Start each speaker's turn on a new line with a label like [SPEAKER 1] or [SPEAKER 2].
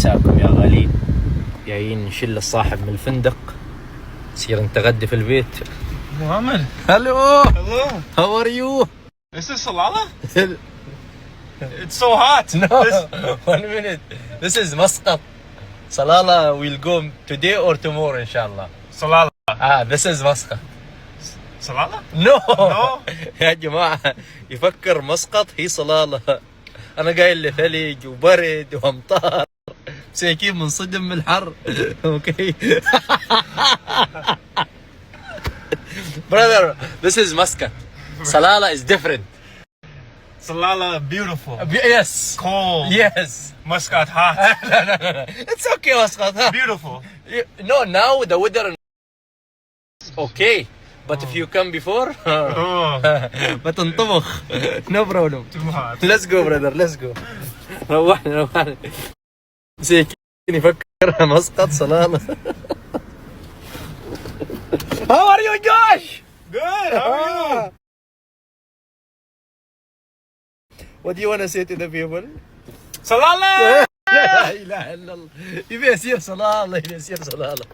[SPEAKER 1] مساكم يا غالين. جايين نشيل الصاحب من الفندق، نصير نتغدى في البيت.
[SPEAKER 2] Muhammad.
[SPEAKER 1] Hello.
[SPEAKER 2] Hello.
[SPEAKER 1] How are you?
[SPEAKER 2] This is Salalah? It's so hot.
[SPEAKER 1] No. 1 minute. This is Muscat. Salalah will go today or tomorrow inshallah.
[SPEAKER 2] Salalah.
[SPEAKER 1] This is Muscat.
[SPEAKER 2] Salalah?
[SPEAKER 1] No.
[SPEAKER 2] No.
[SPEAKER 1] يا جماعة يفكر مسقط هي صلالة. أنا قايل لي ثلج وبرد وأمطار، مساكين منصدم من الحر. Okay. Brother, this is Muscat. Salalah is different.
[SPEAKER 2] Salalah beautiful.
[SPEAKER 1] Yes.
[SPEAKER 2] Cold.
[SPEAKER 1] Yes.
[SPEAKER 2] Muscat hot.
[SPEAKER 1] No. It's okay, Muscat. Huh?
[SPEAKER 2] Beautiful.
[SPEAKER 1] No, now the weather is okay. But if you come before,
[SPEAKER 2] Oh,
[SPEAKER 1] بتنطبخ. No problem.
[SPEAKER 2] too hot.
[SPEAKER 1] Let's go brother, let's go. روحنا. مساكين يفكر مسقط صلالة. How are you, Josh?
[SPEAKER 2] Good. How are you?
[SPEAKER 1] What do you want to say to the people?
[SPEAKER 2] Salalah.
[SPEAKER 1] لا إله إلا الله. يبي يصير صلالة، يبي يصير صلالة.